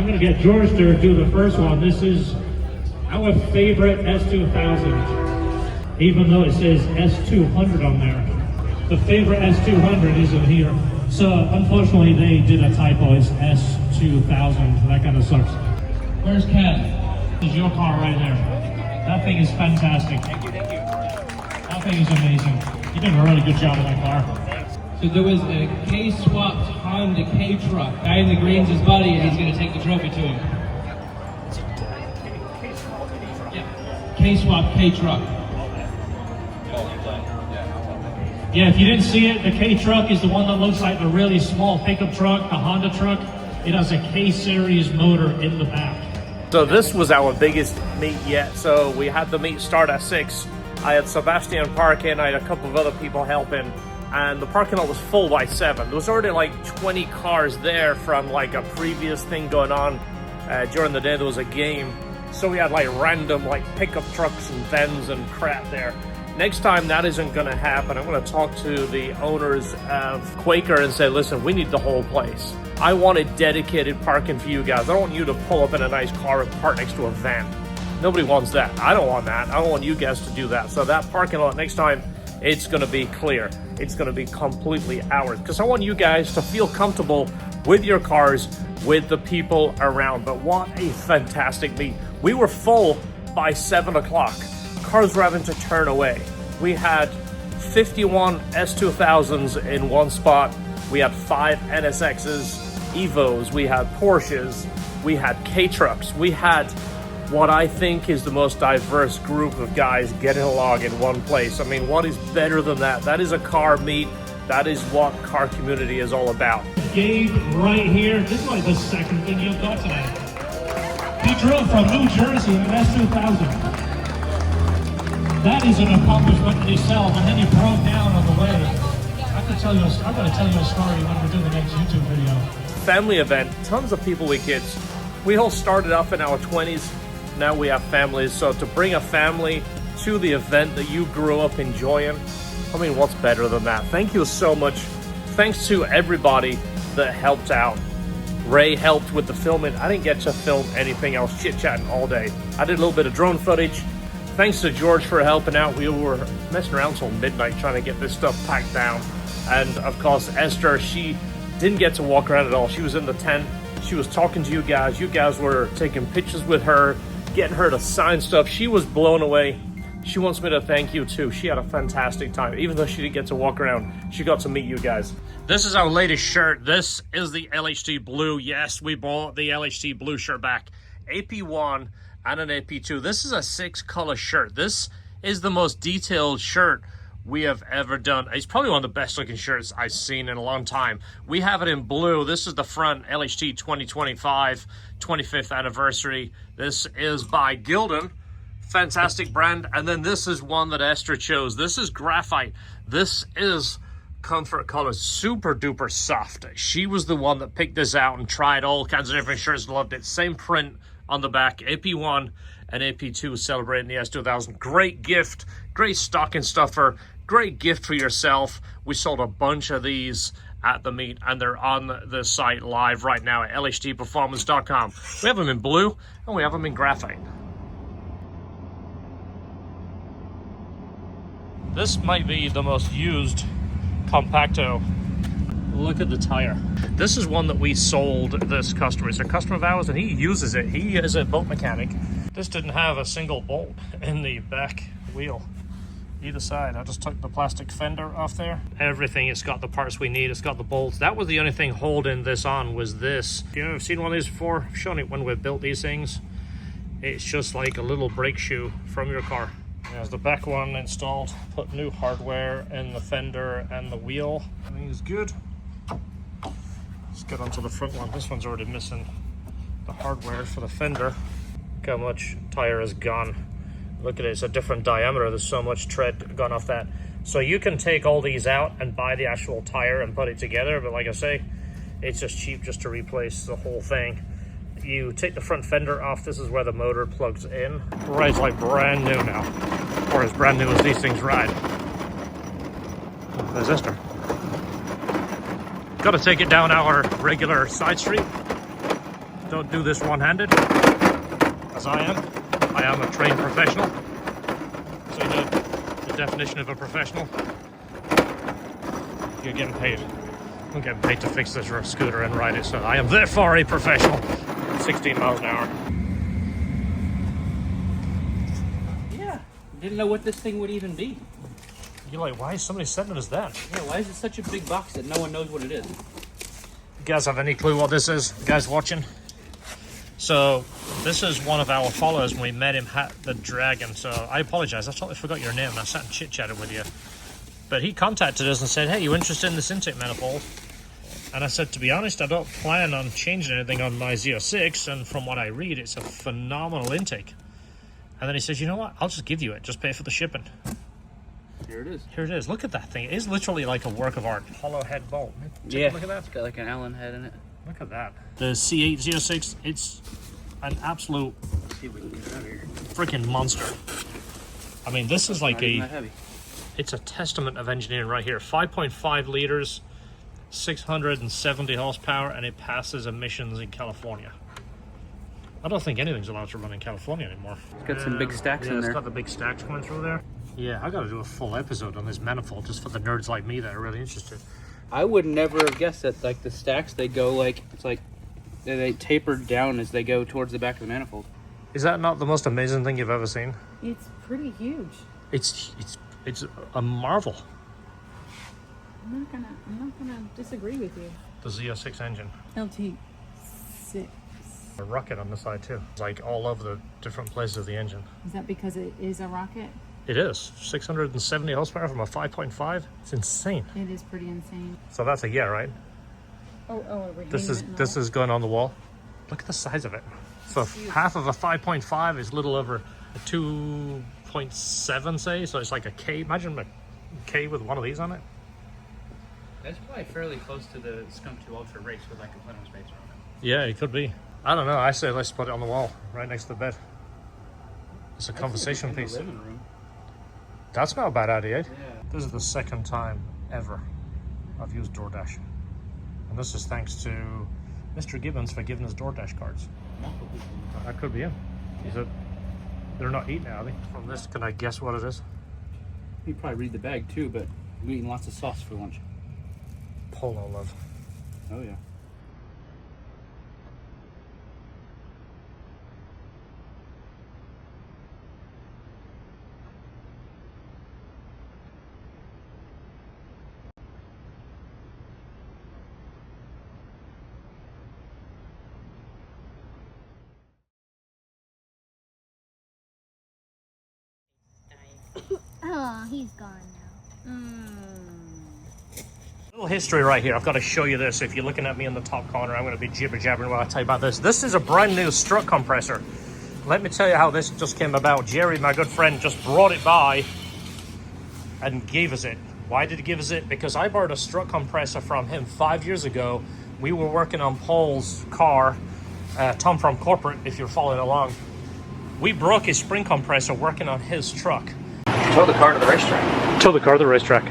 going to get George to do the first one. This is our favorite S2000, even though it says S200 on there. The favorite S200 isn't here. So unfortunately they did a typo, it's S2000, that kind of sucks. Where's Ken? This is your car right there. That thing is fantastic. Thank you. That thing is amazing. You did a really good job with that car. So there was a K-swapped Honda K-truck. Guy in the green's his buddy, and he's going to take the trophy to him. Yeah. K-swapped K-truck. Yeah, if you didn't see it, the K-truck is the one that looks like the really small pickup truck, the Honda truck. It has a K-series motor in the back. So this was our biggest meet yet. So we had the meet start at 6. I had Sebastian parking, I had a couple of other people helping, and the parking lot was full by 7. There was already like 20 cars there from like a previous thing going on. During the day there was a game. So we had like random like pickup trucks and Vens and crap there. Next time that isn't going to happen. I'm going to talk to the owners of Quaker and say, listen, we need the whole place. I want a dedicated parking for you guys. I don't want you to pull up in a nice car and park next to a van. Nobody wants that. I don't want that. I don't want you guys to do that. So that parking lot next time, it's going to be clear. It's going to be completely ours. Because I want you guys to feel comfortable with your cars, with the people around. But what a fantastic meet. We were full by 7 o'clock. Cars were having to turn away. We had 51 S2000s in one spot. We had 5 NSXs, Evos, we had Porsches, we had K-trucks. We had what I think is the most diverse group of guys getting along in one place. I mean, what is better than that? That is a car meet. That is what car community is all about. Gabe right here, this is like the second thing you've got today. He drove from New Jersey in an S2000. That is an accomplishment in itself, and then he broke down on the way. I'm going to tell you a story when we do the next YouTube video. Family event, tons of people with kids. We all started off in our 20s, now we have families. So to bring a family to the event that you grew up enjoying, I mean, what's better than that? Thank you so much. Thanks to everybody that helped out. Ray helped with the filming. I didn't get to film anything. I was chit-chatting all day. I did a little bit of drone footage. Thanks to George for helping out. We were messing around till midnight trying to get this stuff packed down. And of course, Esther, she didn't get to walk around at all. She was in the tent. She was talking to you guys. You guys were taking pictures with her, getting her to sign stuff. She was blown away. She wants me to thank you too. She had a fantastic time. Even though she didn't get to walk around, she got to meet you guys. This is our latest shirt. This is the LHT Blue. Yes, we bought the LHT Blue shirt back. AP1 and an AP2. This is a 6-color shirt. This is the most detailed shirt we have ever done. It's probably one of the best looking shirts I've seen in a long time. We have it in blue. This is the front, LHT 2025 25th anniversary. This is by Gildan. Fantastic brand. And then this is one that Esther chose. This is Graphite. This is comfort color, super duper soft. She was the one that picked this out and tried all kinds of different shirts, loved it. Same print on the back. AP1 and AP2 celebrating the S2000. Great gift, great stocking stuffer, great gift for yourself. We sold a bunch of these at the meet, and they're on the site live right now at lhtperformance.com. We have them in blue and we have them in graphite. This might be the most used Compacto. Look at the tire. This is one that we sold this customer. It's a customer of ours and he uses it. He is a boat mechanic. This didn't have a single bolt in the back wheel either side. I just took the plastic fender off there. Everything, it's got the parts we need. It's got the bolts. That was the only thing holding this on, was this. You know, I've seen one of these before. I've shown it when we've built these things. It's just like a little brake shoe from your car. There's the back one installed. Put new hardware in the fender and the wheel. Everything is good. Let's get onto the front one. This one's already missing the hardware for the fender. Look how much tire is gone. Look at it, it's a different diameter. There's so much tread gone off that. So you can take all these out and buy the actual tire and put it together, but like I say, it's just cheap just to replace the whole thing. You take the front fender off. This is where the motor plugs in. Rides like brand new now, or as brand new as these things ride. Oh, there's Esther. Got to take it down our regular side street. don't do this one-handed, as I am. I am a trained professional. So you know the definition of a professional. You're getting paid. I'm getting paid to fix this scooter and ride it, so I am therefore a professional. 16 miles an hour. Yeah, didn't know what this thing would even be. You're like, why is somebody sending us that? Yeah, why is it such a big box that no one knows what it is? You guys have any clue what this is? You guys watching? So, this is one of our followers when we met him, the Dragon. So, I apologize, I totally forgot your name. I sat and chit-chatted with you. But he contacted us and said, hey, you interested in this intake manifold? And I said, to be honest, I don't plan on changing anything on my Z06, and from what I read, it's a phenomenal intake. And then he says, you know what, I'll just give you it, just pay for the shipping. Here it is. Here it is, look at that thing. It is literally like a work of art. Hollow head bolt. Take a look at that. It's got like an Allen head in it. Look at that. The C8 Z06, it's an absolute Let's see if we can get it out of here. freaking monster. I mean, this is like Not even that heavy. it's a testament of engineering right here. 5.5 liters, 670 horsepower, and it passes emissions in California. I don't think anything's allowed to run in California anymore. It's got some big stacks in Yeah, it's there. got the big stacks coming through there. Yeah, I gotta do a full episode on this manifold just for the nerds like me that are really interested. I would never have guessed that like the stacks, they go like, it's like they taper down as they go towards the back of the manifold. Is that not the most amazing thing you've ever seen? It's pretty huge. It's a marvel. I'm not gonna disagree with you. The Z06 engine. LT6. A rocket on the side too. It's like all over the different places of the engine. Is that because it is a rocket? It is 670 horsepower from a 5.5. It's insane. It is pretty insane. So that's a yeah, right? Oh, are we This hanging it in this the is going on the wall. Look at the size of it. So half of a 5.5 is a little over a 2.7, say. So it's like a K. Imagine a K with one of these on it. That's probably fairly close to the Skunk 2 Ultra race with like a plenty of space around it. Yeah, it could be. I don't know. I say let's put it on the wall right next to the bed. It's a conversation In the piece. living room. That's not a bad idea. Yeah. This is the second time ever I've used DoorDash. And this is thanks to Mr. Gibbons for giving us DoorDash cards. That could be him. They're not eating, are they? From this, can I guess what it is? You probably read the bag too, but we're eating lots of sauce for lunch. Polo love. Oh yeah. Oh, he's gone now. Little history right here. I've got to show you this. If you're looking at me in the top corner, I'm going to be jibber-jabbering while I tell you about this. This is a brand new strut compressor. Let me tell you how this just came about. Jerry, my good friend, just brought it by and gave us it. Why did he give us it? Because I borrowed a strut compressor from him 5 years ago. We were working on Paul's car, Tom from corporate, if you're following along. We broke his spring compressor working on his truck. Tow the car to the racetrack. Tow the car to the racetrack.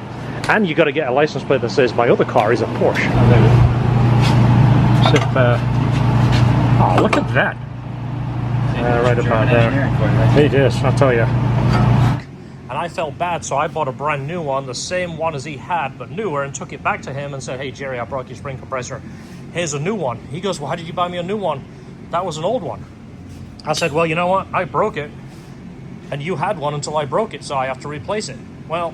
And you got to get a license plate that says my other car is a Porsche. Oh, look at that. Right about there. It is, I'll tell you. And I felt bad, so I bought a brand new one, the same one as he had, but newer, and took it back to him and said, hey, Jerry, I broke your spring compressor. Here's a new one. He goes, well, how did you buy me a new one? That was an old one. I said, well, you know what? I broke it, and you had one until I broke it, so I have to replace it. Well,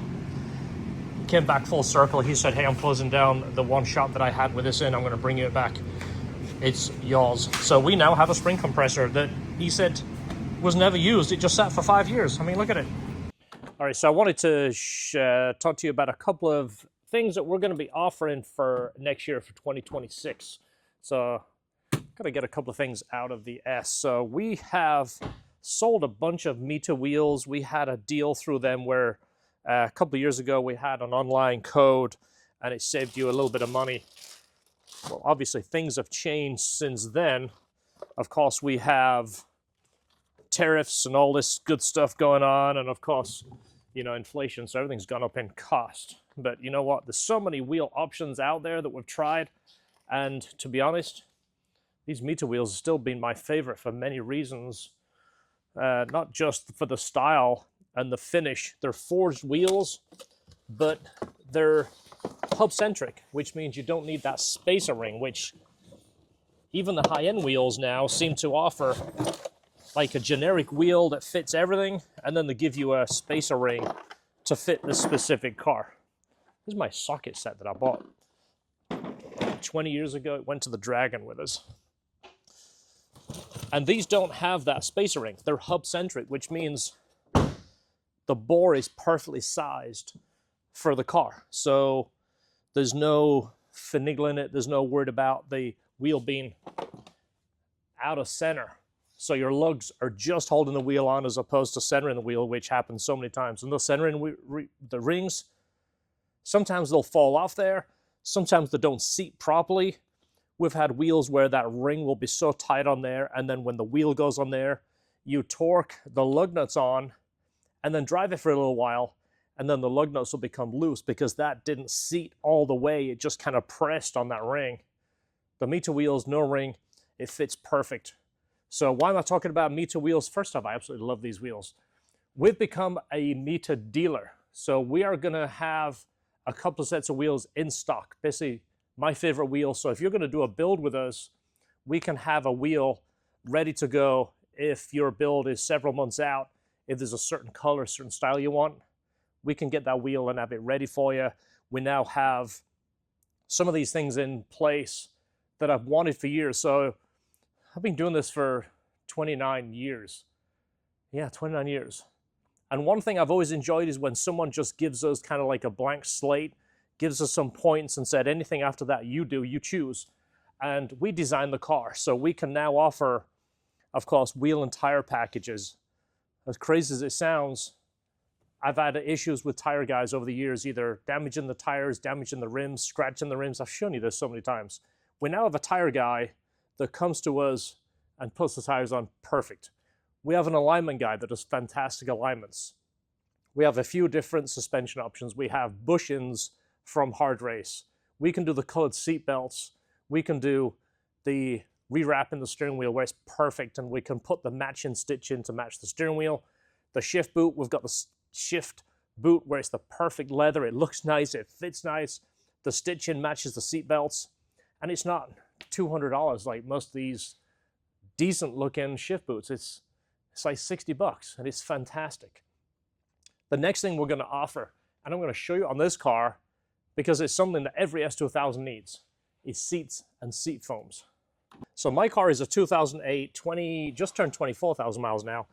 came back full circle. He said, hey, I'm closing down the one shop that I had with this in. I'm going to bring it back. It's yours. So we now have a spring compressor that he said was never used. It just sat for 5 years. I mean, look at it. All right, so I wanted to talk to you about a couple of things that we're going to be offering for next year for 2026. So got to get a couple of things out of the S. So we have sold a bunch of Mita wheels. We had a deal through them where a couple of years ago we had an online code and it saved you a little bit of money. Well, obviously things have changed since then. Of course, we have tariffs and all this good stuff going on, and of course, you know, inflation, so everything's gone up in cost. But you know what? There's so many wheel options out there that we've tried, and to be honest, These Meter wheels have still been my favorite for many reasons. Not just for the style and the finish. They're forged wheels, but they're hub-centric, which means you don't need that spacer ring, which even the high-end wheels now seem to offer, like a generic wheel that fits everything, and then they give you a spacer ring to fit the specific car. This is my socket set that I bought 20 years ago. It went to the Dragon with us. And these don't have that spacer ring. They're hub-centric, which means the bore is perfectly sized for the car. So there's no finagling it. There's no word about the wheel being out of center. So your lugs are just holding the wheel on as opposed to centering the wheel, which happens so many times. And the centering the rings, sometimes they'll fall off there. Sometimes they don't seat properly. We've had wheels where that ring will be so tight on there, and then when the wheel goes on there, you torque the lug nuts on and then drive it for a little while, and then the lug nuts will become loose because that didn't seat all the way. It just kind of pressed on that ring. The Meter wheels, no ring, it fits perfect. So why am I talking about Meter wheels? First off, I absolutely love these wheels. We've become a Meter dealer. So we are going to have a couple of sets of wheels in stock. Basically, my favorite wheel. So if you're going to do a build with us, we can have a wheel ready to go if your build is several months out. If there's a certain color, certain style you want, we can get that wheel and have it ready for you. We now have some of these things in place that I've wanted for years. So I've been doing this for 29 years. Yeah, 29 years. And one thing I've always enjoyed is when someone just gives us kind of like a blank slate, gives us some points and said, anything after that you do, you choose. And we design the car. So we can now offer, of course, wheel and tire packages. As crazy as it sounds, I've had issues with tire guys over the years, either damaging the tires, damaging the rims, scratching the rims. I've shown you this so many times. We now have a tire guy that comes to us and puts the tires on perfect. We have an alignment guy that does fantastic alignments. We have a few different suspension options. We have bushings from Hard Race. We can do the colored seat belts. We can do the rewrapping the steering wheel where it's perfect, and we can put the matching stitch in to match the steering wheel. The shift boot, we've got the shift boot where it's the perfect leather. It looks nice. It fits nice. The stitching matches the seat belts. And it's not $200 like most of these decent looking shift boots. It's like 60 bucks, and it's fantastic. The next thing we're going to offer, and I'm going to show you on this car because it's something that every S2000 needs, is seats and seat foams. So my car is a 2008, just turned 24,000 miles now.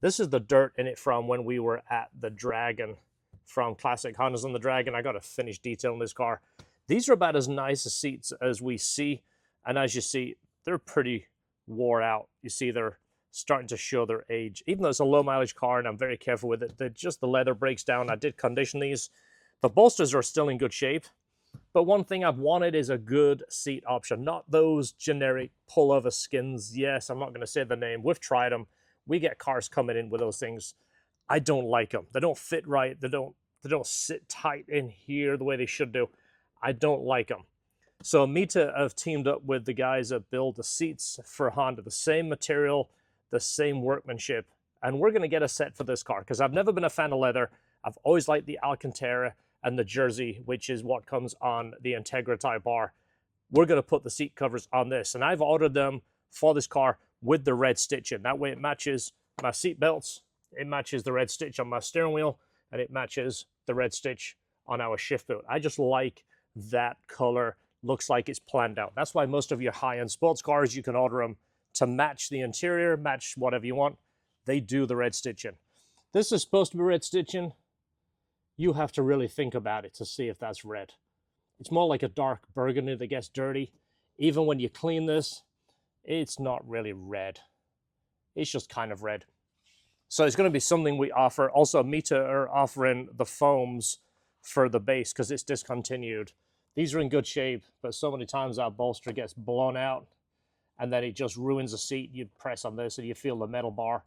This is the dirt in it from when we were at the Dragon, from Classic Hondas on the Dragon. I got to finish detailing this car. These are about as nice as seats as we see, and as you see, they're pretty wore out. You see they're starting to show their age. Even though it's a low mileage car and I'm very careful with it, just the leather breaks down. I did condition these. The bolsters are still in good shape, but one thing I've wanted is a good seat option, not those generic pullover skins. Yes, I'm not going to say the name. We've tried them. We get cars coming in with those things. I don't like them. They don't fit right. They don't sit tight in here the way they should do. I don't like them. So Meter have teamed up with the guys that build the seats for Honda, the same material, the same workmanship, and we're going to get a set for this car because I've never been a fan of leather. I've always liked the Alcantara and the Jersey, which is what comes on the Integra Type R. We're going to put the seat covers on this, and I've ordered them for this car with the red stitching. That way it matches my seat belts, it matches the red stitch on my steering wheel, and it matches the red stitch on our shift boot. I just like that color. Looks like it's planned out. That's why most of your high-end sports cars, you can order them to match the interior, match whatever you want. They do the red stitching. This is supposed to be red stitching. You have to really think about it to see if that's red. It's more like a dark burgundy that gets dirty. Even when you clean this, it's not really red. It's just kind of red. So it's going to be something we offer. Also, Meter are offering the foams for the base because it's discontinued. These are in good shape, but so many times our bolster gets blown out and then it just ruins the seat. You press on this and you feel the metal bar.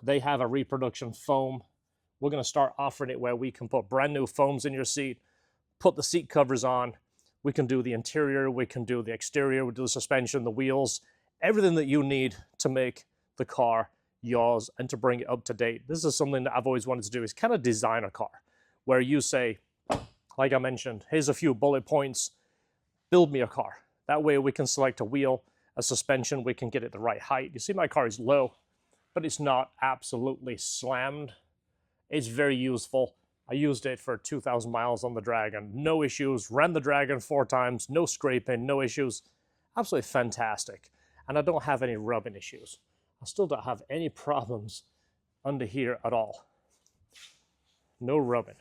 They have a reproduction foam. We're going to start offering it where we can put brand new foams in your seat, put the seat covers on. We can do the interior, we can do the exterior, we do the suspension, the wheels. everything that you need to make the car yours and to bring it up to date. This is something that I've always wanted to do, is kind of design a car where you say, like I mentioned, here's a few bullet points, build me a car. That way we can select a wheel, a suspension, we can get it the right height. You see my car is low, but it's not absolutely slammed. It's very useful. I used it for 2,000 miles on the Dragon. No issues. Ran the Dragon 4 times. No scraping. No issues. Absolutely fantastic. And I don't have any rubbing issues. I still don't have any problems under here at all. No rubbing.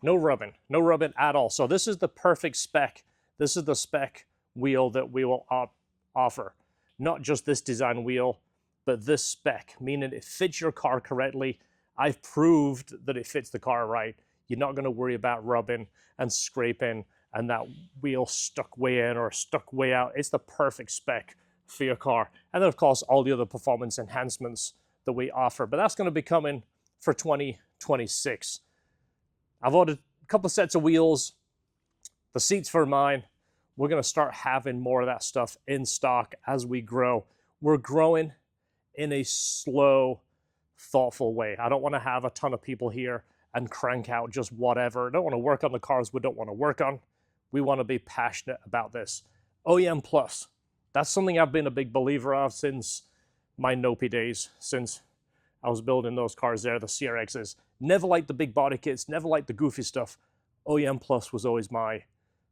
No rubbing. No rubbing at all. So this is the perfect spec. This is the spec wheel that we will offer. Not just this design wheel, but this spec, meaning it fits your car correctly. I've proved that it fits the car right. You're not going to worry about rubbing and scraping and that wheel stuck way in or stuck way out. It's the perfect spec for your car. And then, of course, all the other performance enhancements that we offer. But that's going to be coming for 2026. I've ordered a couple of sets of wheels. The seats for mine. We're going to start having more of that stuff in stock as we grow. We're growing in a slow, thoughtful way. I don't want to have a ton of people here and crank out just whatever. I don't want to work on the cars we don't want to work on. We want to be passionate about this. OEM Plus. That's something I've been a big believer of since my Nopi days, since I was building those cars there, the CRXs. Never liked the big body kits, never liked the goofy stuff. OEM Plus was always my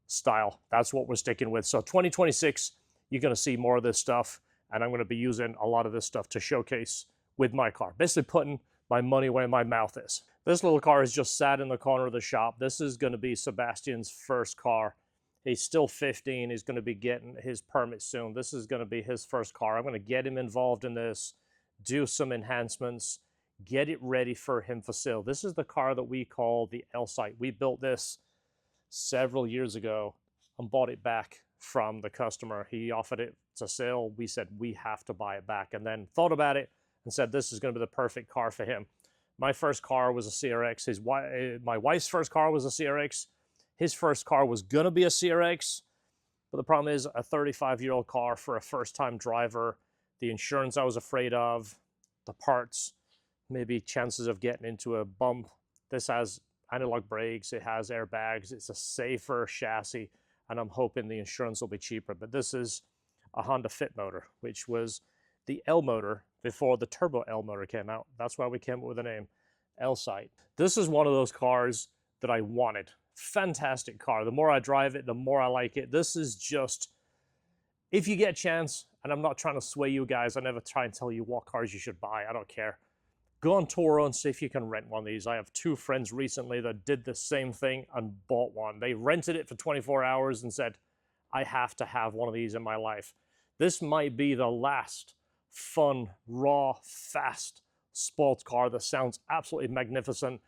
style. That's what we're sticking with. So 2026, you're going to see more of this stuff, and I'm going to be using a lot of this stuff to showcase with my car. Basically putting my money where my mouth is. This little car is just sat in the corner of the shop. This is going to be Sebastian's first car. He's still 15. He's going to be getting his permit soon. This is going to be his first car. I'm going to get him involved in this, do some enhancements, get it ready for him for sale. This is the car that we call the L-Site. We built this several years ago and bought it back from the customer. He offered it to sale. We said, we have to buy it back, and then thought about it and said, this is going to be the perfect car for him. My first car was a CRX. My wife's first car was a CRX. His first car was going to be a CRX, but the problem is a 35-year-old car for a first-time driver, the insurance I was afraid of, the parts, maybe chances of getting into a bump. This has analog brakes, it has airbags, it's a safer chassis, and I'm hoping the insurance will be cheaper. But this is a Honda Fit motor, which was the L motor before the Turbo L motor came out. That's why we came up with the name L-Site. This is one of those cars that I wanted. Fantastic car. The more I drive it, the more I like it. This is just, if you get a chance, and I'm not trying to sway you guys, I never try and tell you what cars you should buy. I don't care. Go on Turo and see if you can rent one of these. I have 2 friends recently that did the same thing and bought one. They rented it for 24 hours and said, I have to have one of these in my life. This might be the last fun, raw, fast sports car that sounds absolutely magnificent,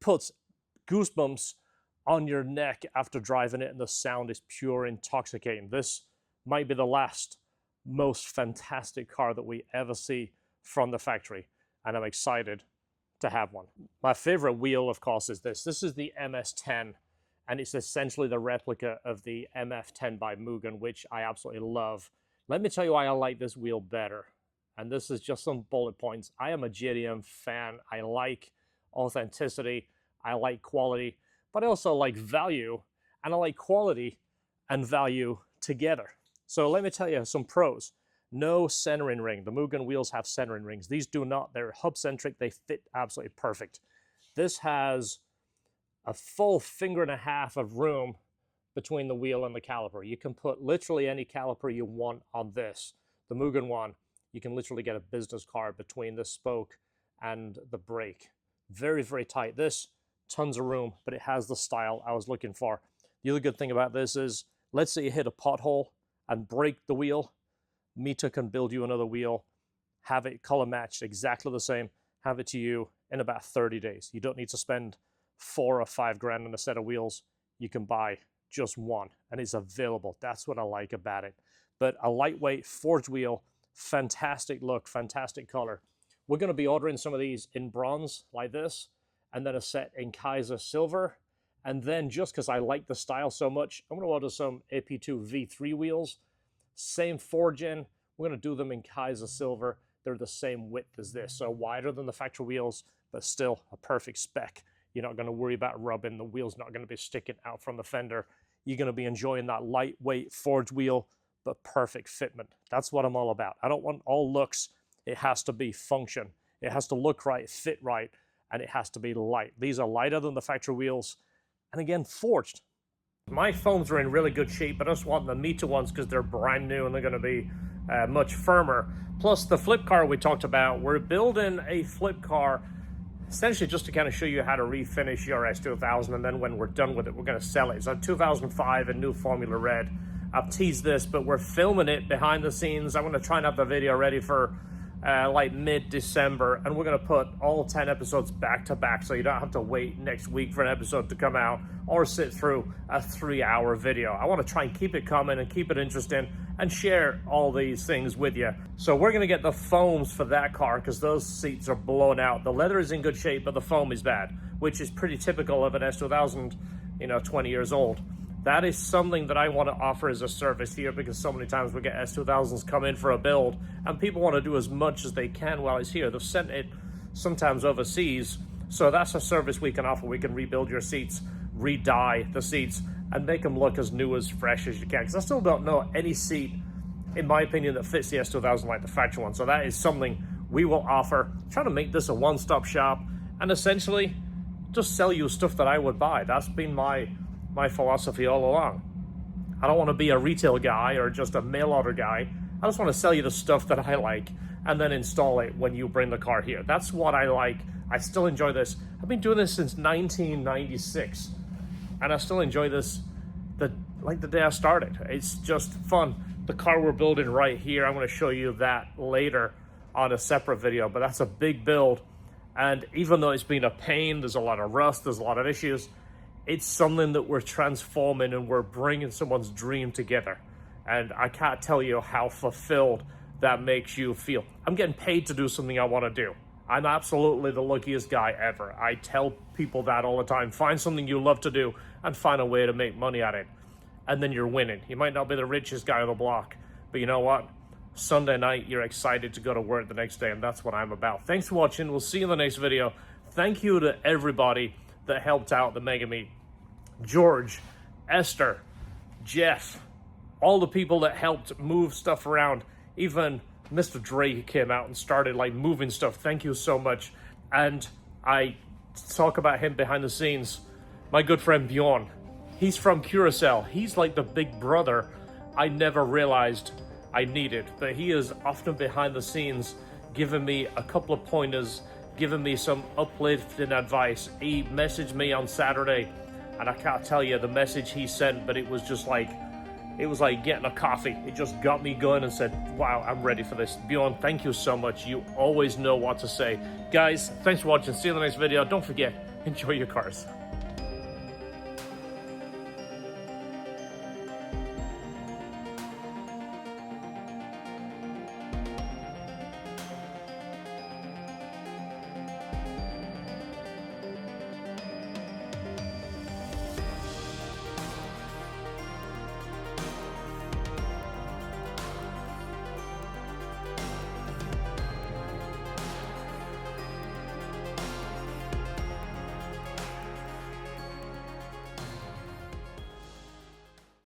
puts goosebumps on your neck after driving it, and the sound is pure intoxicating. This might be the last most fantastic car that we ever see from the factory, and I'm excited to have one. My favorite wheel, of course, is this. This is the MS-10, and it's essentially the replica of the MF-10 by Mugen, which I absolutely love. Let me tell you why I like this wheel better, and this is just some bullet points. I am a JDM fan. I like authenticity. I like quality. But I also like value, and I like quality and value together. So let me tell you some pros. No centering ring. The Mugen wheels have centering rings. These do not. They're hub-centric. They fit absolutely perfect. This has a full 1.5 fingers of room between the wheel and the caliper. You can put literally any caliper you want on this. The Mugen one, you can literally get a business card between the spoke and the brake. Very, very tight. This, tons of room, but it has the style I was looking for. The other good thing about this is, let's say you hit a pothole and break the wheel, Mita can build you another wheel, have it color matched exactly the same, have it to you in about 30 days. You don't need to spend 4 or 5 grand on a set of wheels. You can buy just one, and it's available. That's what I like about it. But a lightweight forged wheel, fantastic look, fantastic color. We're going to be ordering some of these in bronze like this, and then a set in Kaiser silver. And then, just because I like the style so much, I'm going to order some AP2 V3 wheels. Same forging. We're going to do them in Kaiser silver. They're the same width as this, so wider than the factory wheels, but still a perfect spec. You're not going to worry about rubbing. The wheel's not going to be sticking out from the fender. You're going to be enjoying that lightweight forged wheel, but perfect fitment. That's what I'm all about. I don't want all looks. It has to be function. It has to look right, fit right, and it has to be light. These are lighter than the factory wheels, and again, forged. My foams are in really good shape, but I just want the meter ones because they're brand new and they're going to be much firmer. Plus the flip car we talked about, we're building a flip car essentially just to kind of show you how to refinish your S2000, and then when we're done with it, we're going to sell it. It's a 2005 in new Formula Red. I've teased this, but we're filming it behind the scenes. I'm going to try and have the video ready for like mid-December, and we're going to put all 10 episodes back to back, so you don't have to wait next week for an episode to come out or sit through a 3-hour video. I want to try and keep it coming and keep it interesting and share all these things with you. So we're going to get the foams for that car because those seats are blown out. The leather is in good shape, but the foam is bad, which is pretty typical of an S2000, 20 years old. That is something that I want to offer as a service here, because so many times we get S2000s come in for a build and people want to do as much as they can while it's here. They've sent it sometimes overseas. So that's a service we can offer. We can rebuild your seats, re-dye the seats, and make them look as new, as fresh as you can. Because I still don't know any seat, in my opinion, that fits the S2000 like the factory one. So that is something we will offer. Trying to make this a one-stop shop and essentially just sell you stuff that I would buy. That's been my philosophy all along. I don't want to be a retail guy or just a mail order guy. I just want to sell you the stuff that I like and then install it when you bring the car here. That's what I like. I still enjoy this. I've been doing this since 1996 and I still enjoy this like the day I started. It's just fun. The car we're building right here, I'm going to show you that later on a separate video, but that's a big build. And even though it's been a pain, there's a lot of rust, there's a lot of issues, it's something that we're transforming and we're bringing someone's dream together. And I can't tell you how fulfilled that makes you feel. I'm getting paid to do something I want to do. I'm absolutely the luckiest guy ever. I tell people that all the time. Find something you love to do and find a way to make money at it. And then you're winning. You might not be the richest guy on the block, but you know what? Sunday night, you're excited to go to work the next day, and that's what I'm about. Thanks for watching. We'll see you in the next video. Thank you to everybody that helped out the Mega Meet. George, Esther, Jeff, all the people that helped move stuff around, even Mr. Dre came out and started like moving stuff. Thank you so much. And I talk about him behind the scenes. My good friend Bjorn, he's from Curacao. He's like the big brother I never realized I needed, but he is often behind the scenes giving me a couple of pointers, giving me some uplifting advice. He messaged me on Saturday, and I can't tell you the message he sent, but it was just like, it was like getting a coffee. It just got me going and said, wow, I'm ready for this. Bjorn, thank you so much. You always know what to say. Guys, thanks for watching. See you in the next video. Don't forget, enjoy your cars.